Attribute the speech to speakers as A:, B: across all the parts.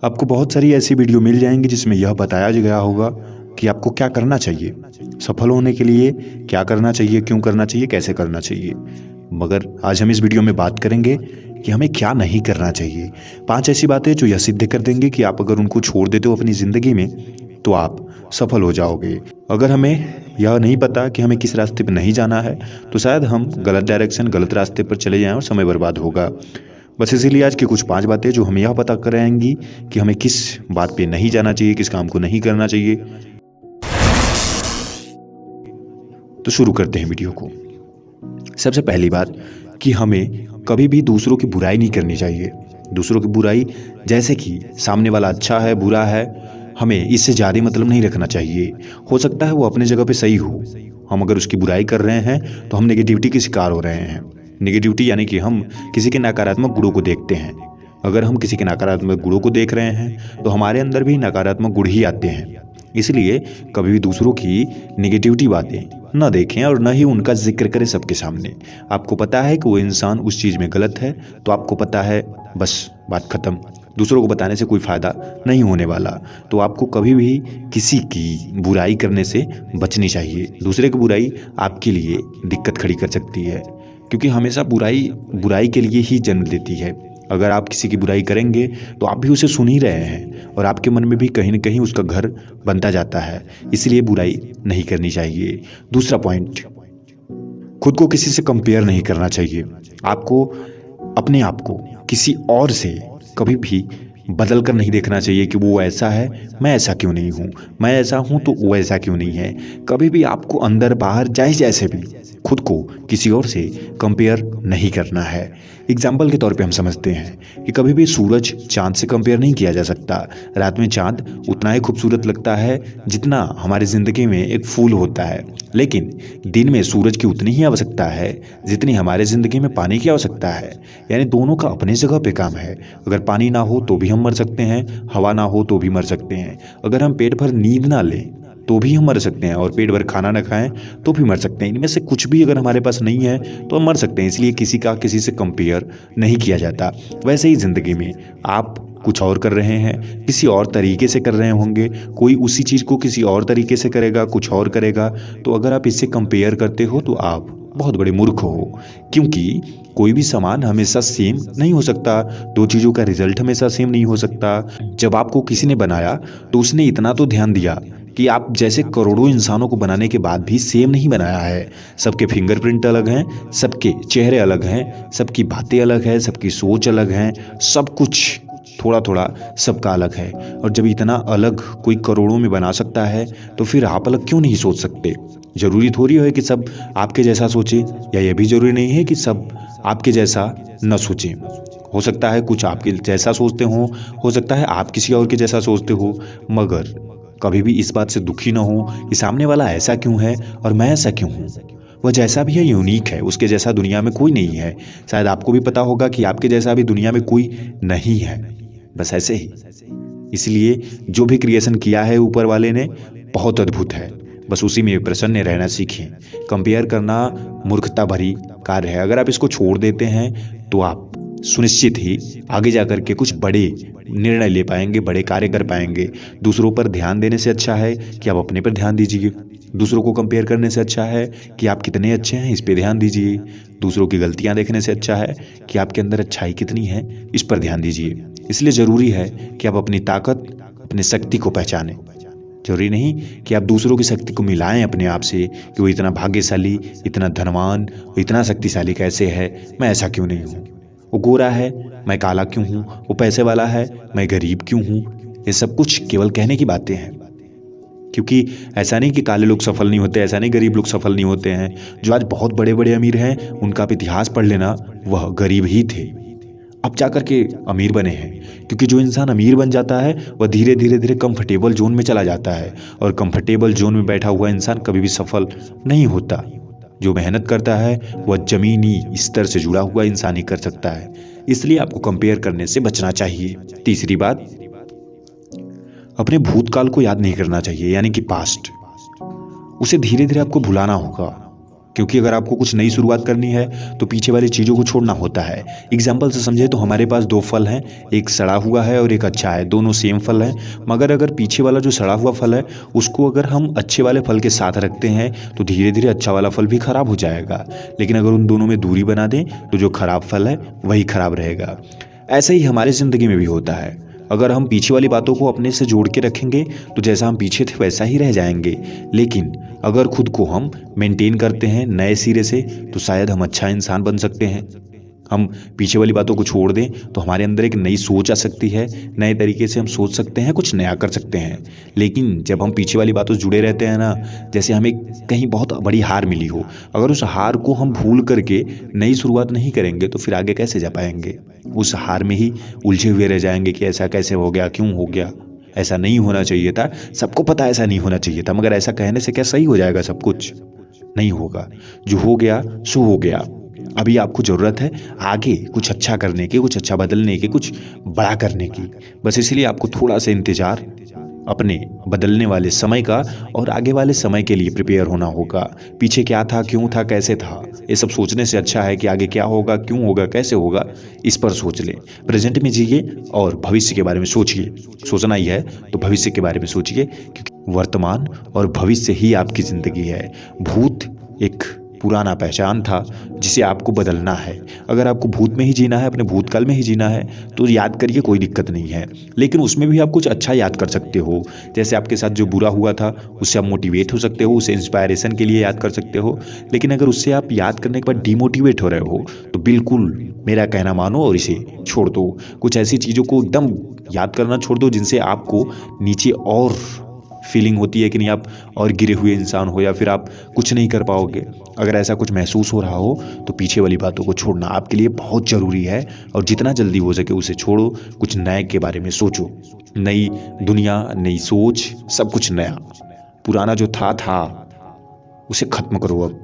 A: आपको बहुत सारी ऐसी वीडियो मिल जाएंगी जिसमें यह बताया गया होगा कि आपको क्या करना चाहिए, सफल होने के लिए क्या करना चाहिए, क्यों करना चाहिए, कैसे करना चाहिए। मगर आज हम इस वीडियो में बात करेंगे कि हमें क्या नहीं करना चाहिए। 5 ऐसी बातें जो यह सिद्ध कर देंगे कि आप अगर उनको छोड़ देते हो अपनी ज़िंदगी में तो आप सफल हो जाओगे। अगर हमें यह नहीं पता कि हमें किस रास्ते पर नहीं जाना है तो शायद हम गलत डायरेक्शन, गलत रास्ते पर चले जाएं और समय बर्बाद होगा। बस इसीलिए आज की कुछ 5 बातें जो हमें यह पता कराएंगी कि हमें किस बात पे नहीं जाना चाहिए, किस काम को नहीं करना चाहिए। तो शुरू करते हैं वीडियो को। सबसे पहली बात कि हमें कभी भी दूसरों की बुराई नहीं करनी चाहिए। दूसरों की बुराई, जैसे कि सामने वाला अच्छा है, बुरा है, हमें इससे ज़्यादा मतलब नहीं रखना चाहिए। हो सकता है वो अपने जगह पे सही हो, हम अगर उसकी बुराई कर रहे हैं तो हम नेगेटिविटी के शिकार हो रहे हैं। नेगेटिविटी यानी कि हम किसी के नकारात्मक गुणों को देखते हैं। अगर हम किसी के नकारात्मक गुणों को देख रहे हैं तो हमारे अंदर भी नकारात्मक गुण ही आते हैं। इसलिए कभी भी दूसरों की नेगेटिविटी बातें न देखें और न ही उनका जिक्र करें सबके सामने। आपको पता है कि वो इंसान उस चीज़ में गलत है तो आपको पता है, बस बात ख़त्म। दूसरों को बताने से कोई फ़ायदा नहीं होने वाला। तो आपको कभी भी किसी की बुराई करने से बचनी चाहिए। दूसरे की बुराई आपके लिए दिक्कत खड़ी कर सकती है, क्योंकि हमेशा बुराई बुराई के लिए ही जन्म लेती है। अगर आप किसी की बुराई करेंगे तो आप भी उसे सुन ही रहे हैं और आपके मन में भी कहीं न कहीं उसका घर बनता जाता है। इसलिए बुराई नहीं करनी चाहिए। दूसरा पॉइंट, खुद को किसी से कंपेयर नहीं करना चाहिए। आपको अपने आप को किसी और से कभी भी बदल कर नहीं देखना चाहिए कि वो ऐसा है, मैं ऐसा क्यों नहीं हूँ, मैं ऐसा हूँ तो वो ऐसा क्यों नहीं है। कभी भी आपको अंदर बाहर चाहे जैसे भी खुद को किसी और से कंपेयर नहीं करना है। एग्जाम्पल के तौर पे हम समझते हैं कि कभी भी सूरज चांद से कंपेयर नहीं किया जा सकता। रात में चांद उतना ही खूबसूरत लगता है जितना हमारी ज़िंदगी में एक फूल होता है, लेकिन दिन में सूरज की उतनी ही आवश्यकता है जितनी हमारे ज़िंदगी में पानी की आवश्यकता है। यानी दोनों का अपने जगह पे काम है। अगर पानी ना हो तो भी हम मर सकते हैं, हवा ना हो तो भी मर सकते हैं। अगर हम पेट भर नींद ना लें तो भी हम मर सकते हैं, और पेट भर खाना ना खाएं तो भी मर सकते हैं। इनमें से कुछ भी अगर हमारे पास नहीं है तो हम मर सकते हैं। इसलिए किसी का किसी से कंपेयर नहीं किया जाता। वैसे ही ज़िंदगी में आप कुछ और कर रहे हैं, किसी और तरीके से कर रहे होंगे, कोई उसी चीज़ को किसी और तरीके से करेगा, कुछ और करेगा। तो अगर आप इससे कंपेयर करते हो तो आप बहुत बड़े मूर्ख हो, क्योंकि कोई भी सामान हमेशा सेम नहीं हो सकता। दो चीज़ों का रिजल्ट हमेशा सेम नहीं हो सकता। जब आपको किसी ने बनाया तो उसने इतना तो ध्यान दिया कि आप जैसे करोड़ों इंसानों को बनाने के बाद भी सेम नहीं बनाया है। सबके फिंगरप्रिंट अलग हैं, सबके चेहरे अलग हैं, सबकी बातें अलग है, सबकी सोच अलग है, सब कुछ थोड़ा थोड़ा सबका अलग है। और जब इतना अलग कोई करोड़ों में बना सकता है तो फिर आप अलग क्यों नहीं सोच सकते। ज़रूरी थोड़ी है कि सब आपके जैसा सोचे, या यह भी ज़रूरी नहीं है कि सब आपके जैसा न सोचें। हो सकता है कुछ आपके जैसा सोचते हो सकता है आप किसी और के जैसा सोचते हो। मगर कभी भी इस बात से दुखी ना हो कि सामने वाला ऐसा क्यों है और मैं ऐसा क्यों हूँ। वह जैसा भी है यूनिक है, उसके जैसा दुनिया में कोई नहीं है। शायद आपको भी पता होगा कि आपके जैसा भी दुनिया में कोई नहीं है, बस ऐसे ही। इसलिए जो भी क्रिएशन किया है ऊपर वाले ने बहुत अद्भुत है, बस उसी में प्रसन्न रहना सीखें। कंपेयर करना मूर्खता भरी कार्य है। अगर आप इसको छोड़ देते हैं तो आप सुनिश्चित ही आगे जाकर के कुछ बड़े निर्णय ले पाएंगे, बड़े कार्य कर पाएंगे। दूसरों पर ध्यान देने से अच्छा है कि आप अपने पर ध्यान दीजिए। दूसरों को कंपेयर करने से अच्छा है कि आप कितने अच्छे हैं, इस पे ध्यान दीजिए। दूसरों की गलतियां देखने से अच्छा है कि आपके अंदर अच्छाई कितनी है, इस पर ध्यान दीजिए। इसलिए ज़रूरी है कि आप अपनी ताकत, अपनी शक्ति को पहचानें। जरूरी नहीं कि आप दूसरों की शक्ति को मिलाएं अपने आप से कि वो इतना भाग्यशाली, इतना धनवान, वो इतना शक्तिशाली कैसे है, मैं ऐसा क्यों नहीं हूँ। वो गोरा है, मैं काला क्यों हूँ। वो पैसे वाला है, मैं गरीब क्यों हूँ। ये सब कुछ केवल कहने की बातें हैं, क्योंकि ऐसा नहीं कि काले लोग सफल नहीं होते, ऐसा नहीं गरीब लोग सफल नहीं होते हैं। जो आज बहुत बड़े बड़े अमीर हैं उनका आप इतिहास पढ़ लेना, वह गरीब ही थे, अब जा कर के अमीर बने हैं। क्योंकि जो इंसान अमीर बन जाता है वह धीरे धीरे धीरे कंफर्टेबल जोन में चला जाता है, और कंफर्टेबल जोन में बैठा हुआ इंसान कभी भी सफल नहीं होता। जो मेहनत करता है वह जमीनी स्तर से जुड़ा हुआ इंसान ही कर सकता है। इसलिए आपको कंपेयर करने से बचना चाहिए। तीसरी बात, अपने भूतकाल को याद नहीं करना चाहिए, यानी कि पास्ट। उसे धीरे धीरे आपको भुलाना होगा। क्योंकि अगर आपको कुछ नई शुरुआत करनी है तो पीछे वाली चीज़ों को छोड़ना होता है। एग्जाम्पल से समझे तो हमारे पास दो फल हैं, एक सड़ा हुआ है और एक अच्छा है, दोनों सेम फल हैं। मगर अगर पीछे वाला जो सड़ा हुआ फल है उसको अगर हम अच्छे वाले फल के साथ रखते हैं तो धीरे धीरे अच्छा वाला फल भी खराब हो जाएगा। लेकिन अगर उन दोनों में दूरी बना दें तो जो खराब फल है वही खराब रहेगा। ऐसे ही हमारी ज़िंदगी में भी होता है। अगर हम पीछे वाली बातों को अपने से जोड़ के रखेंगे तो जैसा हम पीछे थे वैसा ही रह जाएंगे। लेकिन अगर खुद को हम मेंटेन करते हैं नए सिरे से तो शायद हम अच्छा इंसान बन सकते हैं। हम पीछे वाली बातों को छोड़ दें तो हमारे अंदर एक नई सोच आ सकती है, नए तरीके से हम सोच सकते हैं, कुछ नया कर सकते हैं। लेकिन जब हम पीछे वाली बातों से जुड़े रहते हैं ना, जैसे हमें कहीं बहुत बड़ी हार मिली हो, अगर उस हार को हम भूल करके नई शुरुआत नहीं करेंगे तो फिर आगे कैसे जा पाएंगे। उस हार में ही उलझे हुए रह जाएंगे कि ऐसा कैसे हो गया, क्यों हो गया, ऐसा नहीं होना चाहिए था, सबको पता ऐसा नहीं होना चाहिए था। मगर ऐसा कहने से क्या सही हो जाएगा सब कुछ? नहीं होगा। जो हो गया सो हो गया। अभी आपको ज़रूरत है आगे कुछ अच्छा करने की, कुछ अच्छा बदलने की, कुछ बड़ा करने की। बस इसलिए आपको थोड़ा सा इंतज़ार अपने बदलने वाले समय का और आगे वाले समय के लिए प्रिपेयर होना होगा। पीछे क्या था, क्यों था, कैसे था, ये सब सोचने से अच्छा है कि आगे क्या होगा, क्यों होगा, कैसे होगा, इस पर सोच लें। प्रेजेंट में जिए और भविष्य के बारे में सोचिए। सोचना ही है तो भविष्य के बारे में सोचिए, क्योंकि वर्तमान और भविष्य ही आपकी ज़िंदगी है। भूत एक पुराना पहचान था जिसे आपको बदलना है। अगर आपको भूत में ही जीना है, अपने भूतकाल में ही जीना है तो याद करिए, कोई दिक्कत नहीं है। लेकिन उसमें भी आप कुछ अच्छा याद कर सकते हो। जैसे आपके साथ जो बुरा हुआ था उससे आप मोटिवेट हो सकते हो, उसे इंस्पायरेशन के लिए याद कर सकते हो। लेकिन अगर उससे आप याद करने के बाद डिमोटिवेट हो रहे हो तो बिल्कुल मेरा कहना मानो और इसे छोड़ दो। कुछ ऐसी चीज़ों को एकदम याद करना छोड़ दो जिनसे आपको नीचे और फीलिंग होती है कि नहीं आप और गिरे हुए इंसान हो या फिर आप कुछ नहीं कर पाओगे। अगर ऐसा कुछ महसूस हो रहा हो तो पीछे वाली बातों को छोड़ना आपके लिए बहुत ज़रूरी है। और जितना जल्दी हो सके उसे छोड़ो, कुछ नए के बारे में सोचो। नई दुनिया, नई सोच, सब कुछ नया। पुराना जो था उसे ख़त्म करो अब।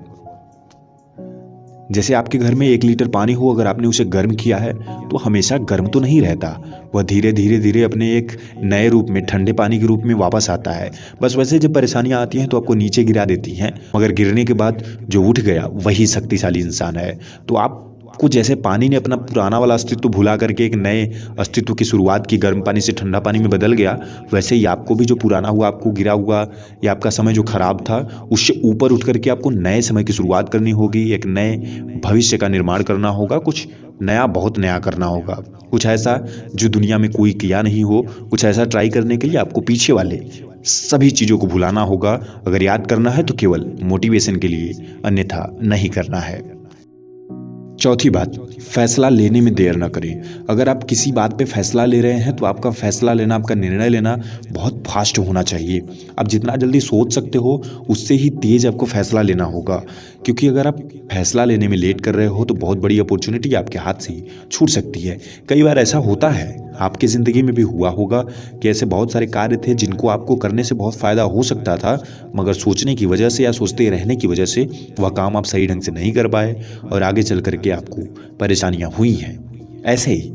A: जैसे आपके घर में 1 लीटर पानी हो, अगर आपने उसे गर्म किया है तो हमेशा गर्म तो नहीं रहता, वह धीरे धीरे धीरे अपने एक नए रूप में, ठंडे पानी के रूप में वापस आता है। बस वैसे जब परेशानियां आती हैं तो आपको नीचे गिरा देती हैं, मगर गिरने के बाद जो उठ गया वही शक्तिशाली इंसान है। तो आपको जैसे पानी ने अपना पुराना वाला अस्तित्व भुला करके एक नए अस्तित्व की शुरुआत की, गर्म पानी से ठंडा पानी में बदल गया, वैसे ही आपको भी जो पुराना हुआ, आपको गिरा हुआ या आपका समय जो खराब था उससे ऊपर उठ करके आपको नए समय की शुरुआत करनी होगी। एक नए भविष्य का निर्माण करना होगा, कुछ नया, बहुत नया करना होगा। कुछ ऐसा जो दुनिया में कोई किया नहीं हो, कुछ ऐसा ट्राई करने के लिए आपको पीछे वाले सभी चीज़ों को भुलाना होगा। अगर याद करना है तो केवल मोटिवेशन के लिए, अन्यथा नहीं करना है। चौथी बात, फैसला लेने में देर ना करें। अगर आप किसी बात पे फैसला ले रहे हैं तो आपका फैसला लेना, आपका निर्णय लेना बहुत फास्ट होना चाहिए। आप जितना जल्दी सोच सकते हो उससे ही तेज़ आपको फैसला लेना होगा। क्योंकि अगर आप फैसला लेने में लेट कर रहे हो तो बहुत बड़ी अपॉर्चुनिटी आपके हाथ से छूट सकती है। कई बार ऐसा होता है, आपकी ज़िंदगी में भी हुआ होगा कि ऐसे बहुत सारे कार्य थे जिनको आपको करने से बहुत फ़ायदा हो सकता था, मगर सोचने की वजह से या सोचते रहने की वजह से वह काम आप सही ढंग से नहीं कर पाए और आगे चल करके आपको परेशानियां हुई हैं। ऐसे ही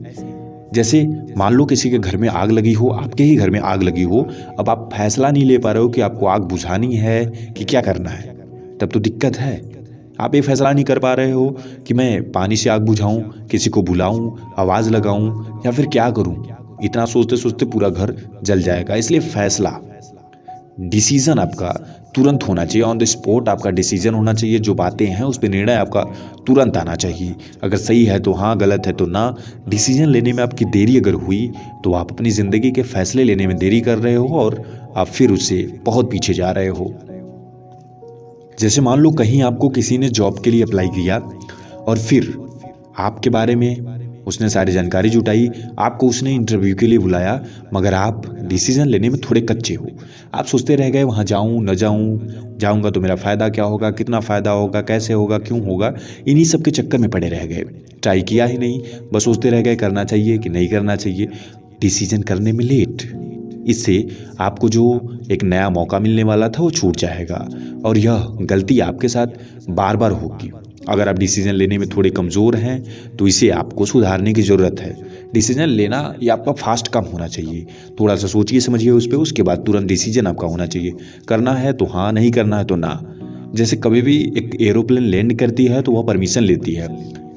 A: जैसे मान लो किसी के घर में आग लगी हो, आपके ही घर में आग लगी हो, अब आप फैसला नहीं ले पा रहे हो कि आपको आग बुझानी है कि क्या करना है, तब तो दिक्कत है। आप ये फैसला नहीं कर पा रहे हो कि मैं पानी से आग बुझाऊं, किसी को बुलाऊं, आवाज़ लगाऊं या फिर क्या करूं। इतना सोचते सोचते पूरा घर जल जाएगा। इसलिए फैसला, डिसीजन आपका तुरंत होना चाहिए, ऑन द स्पॉट आपका डिसीजन होना चाहिए। जो बातें हैं उस पर निर्णय आपका तुरंत आना चाहिए। अगर सही है तो हाँ, गलत है तो ना। डिसीजन लेने में आपकी देरी अगर हुई तो आप अपनी ज़िंदगी के फैसले लेने में देरी कर रहे हो और आप फिर उससे बहुत पीछे जा रहे हो। जैसे मान लो कहीं आपको किसी ने जॉब के लिए अप्लाई किया और फिर आपके बारे में उसने सारी जानकारी जुटाई, आपको उसने इंटरव्यू के लिए बुलाया, मगर आप डिसीजन लेने में थोड़े कच्चे हो। आप सोचते रह गए वहाँ जाऊँ न जाऊँ, जाऊँगा तो मेरा फ़ायदा क्या होगा, कितना फ़ायदा होगा, कैसे होगा, क्यों होगा। इन्हीं सब के चक्कर में पड़े रह गए, ट्राई किया ही नहीं, बस सोचते रह गए करना चाहिए कि नहीं करना चाहिए। डिसीजन करने में लेट, इससे आपको जो एक नया मौका मिलने वाला था वो छूट जाएगा और यह गलती आपके साथ बार बार होगी। अगर आप डिसीजन लेने में थोड़े कमज़ोर हैं तो इसे आपको सुधारने की ज़रूरत है। डिसीजन लेना ये आपका फास्ट काम होना चाहिए। थोड़ा सा सोचिए समझिए उस पर, उसके बाद तुरंत डिसीजन आपका होना चाहिए। करना है तो हाँ, नहीं करना है तो ना। जैसे कभी भी एक एरोप्लेन लैंड करती है तो वह परमिशन लेती है,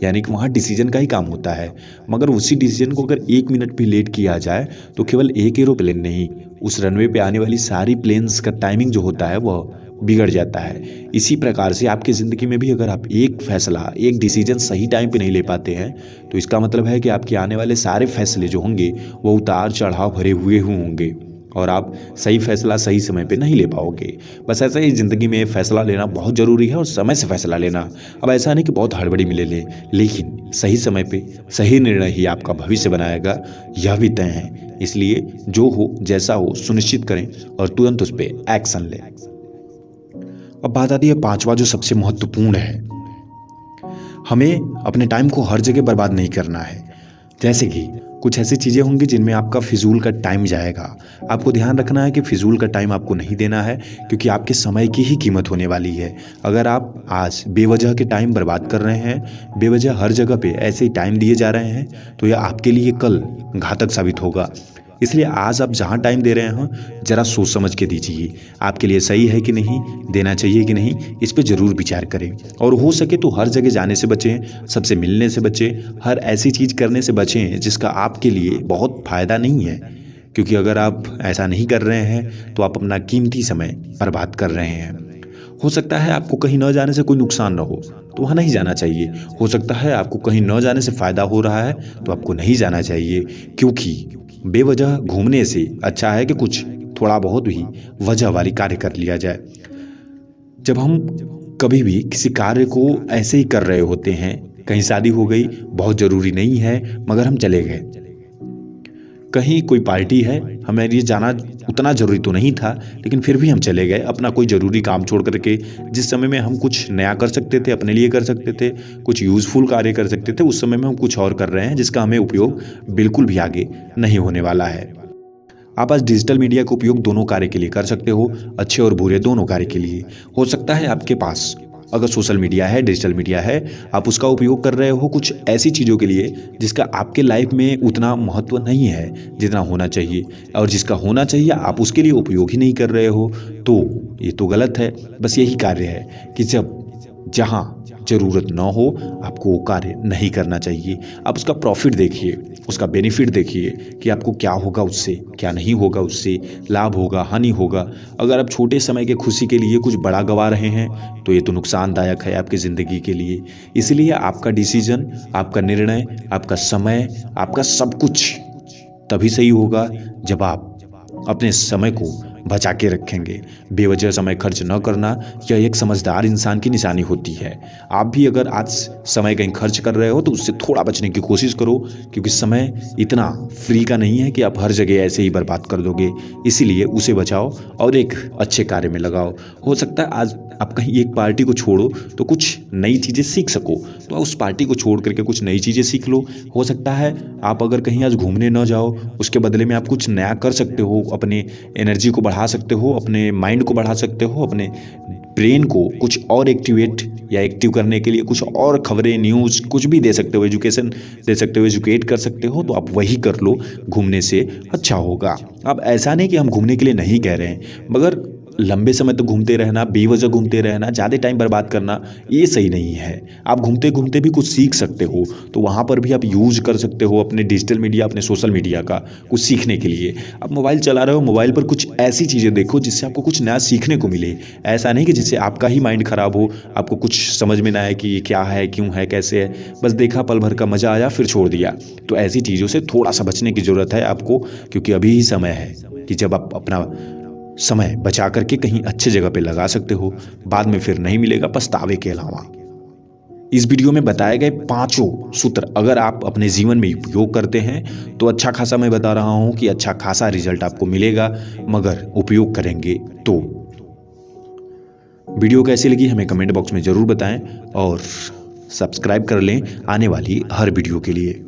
A: यानी कि वहाँ डिसीजन का ही काम होता है। मगर उसी डिसीजन को अगर 1 मिनट भी लेट किया जाए तो केवल एक एरोप्लेन नहीं, उस रनवे पे आने वाली सारी प्लेन्स का टाइमिंग जो होता है वह बिगड़ जाता है। इसी प्रकार से आपकी ज़िंदगी में भी अगर आप एक फैसला, एक डिसीजन सही टाइम पे नहीं ले पाते हैं तो इसका मतलब है कि आपके आने वाले सारे फैसले जो होंगे वो उतार चढ़ाव भरे हुए होंगे और आप सही फैसला सही समय पे नहीं ले पाओगे। बस ऐसा ही ज़िंदगी में फ़ैसला लेना बहुत ज़रूरी है और समय से फ़ैसला लेना। अब ऐसा नहीं कि बहुत हड़बड़ी में ले लें, लेकिन सही समय पे सही निर्णय ही आपका भविष्य बनाएगा, यह भी तय है। इसलिए जो हो जैसा हो सुनिश्चित करें और तुरंत उस पर एक्शन लें। अब बात आती है पांचवा, जो सबसे महत्वपूर्ण है। हमें अपने टाइम को हर जगह बर्बाद नहीं करना है। जैसे कि कुछ ऐसी चीज़ें होंगी जिनमें आपका फिजूल का टाइम जाएगा। आपको ध्यान रखना है कि फिजूल का टाइम आपको नहीं देना है, क्योंकि आपके समय की ही कीमत होने वाली है। अगर आप आज बेवजह के टाइम बर्बाद कर रहे हैं, बेवजह हर जगह पे ऐसे ही टाइम दिए जा रहे हैं, तो यह आपके लिए कल घातक साबित होगा। इसलिए आज आप जहाँ टाइम दे रहे हैं ज़रा सोच समझ के दीजिए, आपके लिए सही है कि नहीं, देना चाहिए कि नहीं, इस पर ज़रूर विचार करें। और हो सके तो हर जगह जाने से बचें, सबसे मिलने से बचें, हर ऐसी चीज़ करने से बचें जिसका आपके लिए बहुत फ़ायदा नहीं है। क्योंकि अगर आप ऐसा नहीं कर रहे हैं तो आप अपना कीमती समय बर्बाद कर रहे हैं। हो सकता है आपको कहीं न जाने से कोई नुकसान न हो तो वहाँ नहीं जाना चाहिए। हो सकता है आपको कहीं न जाने से फ़ायदा हो रहा है तो आपको नहीं जाना चाहिए, क्योंकि बेवजह घूमने से अच्छा है कि कुछ थोड़ा बहुत भी वजह वाली कार्य कर लिया जाए। जब हम कभी भी किसी कार्य को ऐसे ही कर रहे होते हैं, कहीं शादी हो गई, बहुत ज़रूरी नहीं है मगर हम चले गए, कहीं कोई पार्टी है, हमें ये जाना उतना ज़रूरी तो नहीं था लेकिन फिर भी हम चले गए अपना कोई ज़रूरी काम छोड़ करके। जिस समय में हम कुछ नया कर सकते थे, अपने लिए कर सकते थे, कुछ यूज़फुल कार्य कर सकते थे, उस समय में हम कुछ और कर रहे हैं जिसका हमें उपयोग बिल्कुल भी आगे नहीं होने वाला है। आप आज डिजिटल मीडिया का उपयोग दोनों कार्य के लिए कर सकते हो, अच्छे और बुरे दोनों कार्य के लिए। हो सकता है आपके पास अगर सोशल मीडिया है, डिजिटल मीडिया है, आप उसका उपयोग कर रहे हो कुछ ऐसी चीज़ों के लिए जिसका आपके लाइफ में उतना महत्व नहीं है जितना होना चाहिए, और जिसका होना चाहिए आप उसके लिए उपयोग ही नहीं कर रहे हो, तो ये तो गलत है। बस यही कार्य है कि जहाँ ज़रूरत ना हो आपको वो कार्य नहीं करना चाहिए। आप उसका प्रॉफिट देखिए, उसका बेनिफिट देखिए कि आपको क्या होगा उससे, क्या नहीं होगा उससे, लाभ होगा, हानि होगा। अगर आप छोटे समय के खुशी के लिए कुछ बड़ा गंवा रहे हैं तो ये तो नुकसानदायक है आपकी ज़िंदगी के लिए। इसलिए आपका डिसीजन, आपका निर्णय, आपका समय, आपका सब कुछ तभी सही होगा जब आप अपने समय को बचा के रखेंगे। बेवजह समय खर्च न करना यह एक समझदार इंसान की निशानी होती है। आप भी अगर आज समय कहीं खर्च कर रहे हो तो उससे थोड़ा बचने की कोशिश करो, क्योंकि समय इतना फ्री का नहीं है कि आप हर जगह ऐसे ही बर्बाद कर दोगे। इसीलिए उसे बचाओ और एक अच्छे कार्य में लगाओ। हो सकता है आज आप कहीं एक पार्टी को छोड़ो तो कुछ नई चीज़ें सीख सको, तो उस पार्टी को छोड़ करके कुछ नई चीज़ें सीख लो। हो सकता है आप अगर कहीं आज घूमने न जाओ, उसके बदले में आप कुछ नया कर सकते हो, अपने एनर्जी को बढ़ा सकते हो, अपने माइंड को बढ़ा सकते हो, अपने ब्रेन को कुछ और एक्टिवेट या एक्टिव करने के लिए कुछ और खबरें, न्यूज़ कुछ भी दे सकते हो, एजुकेशन दे सकते हो, एजुकेट कर सकते हो, तो आप वही कर लो, घूमने से अच्छा होगा। अब ऐसा नहीं कि हम घूमने के लिए नहीं कह रहे हैं, मगर लंबे समय तक घूमते रहना, बेवजह घूमते रहना, ज़्यादा टाइम बर्बाद करना, ये सही नहीं है। आप घूमते घूमते भी कुछ सीख सकते हो, तो वहाँ पर भी आप यूज़ कर सकते हो अपने डिजिटल मीडिया, अपने सोशल मीडिया का कुछ सीखने के लिए। आप मोबाइल चला रहे हो, मोबाइल पर कुछ ऐसी चीज़ें देखो जिससे आपको कुछ नया सीखने को मिले। ऐसा नहीं कि जिससे आपका ही माइंड ख़राब हो, आपको कुछ समझ में ना आए कि ये क्या है, क्यों है, कैसे है, बस देखा, पल भर का मज़ा आया, फिर छोड़ दिया। तो ऐसी चीज़ों से थोड़ा सा बचने की ज़रूरत है आपको, क्योंकि अभी ही समय है कि जब आप अपना समय बचा करके कहीं अच्छे जगह पे लगा सकते हो, बाद में फिर नहीं मिलेगा पछतावे के अलावा। इस वीडियो में बताए गए पांचों सूत्र अगर आप अपने जीवन में उपयोग करते हैं तो अच्छा खासा, मैं बता रहा हूं कि अच्छा खासा रिजल्ट आपको मिलेगा, मगर उपयोग करेंगे तो। वीडियो कैसी लगी हमें कमेंट बॉक्स में ज़रूर बताएं और सब्सक्राइब कर लें आने वाली हर वीडियो के लिए।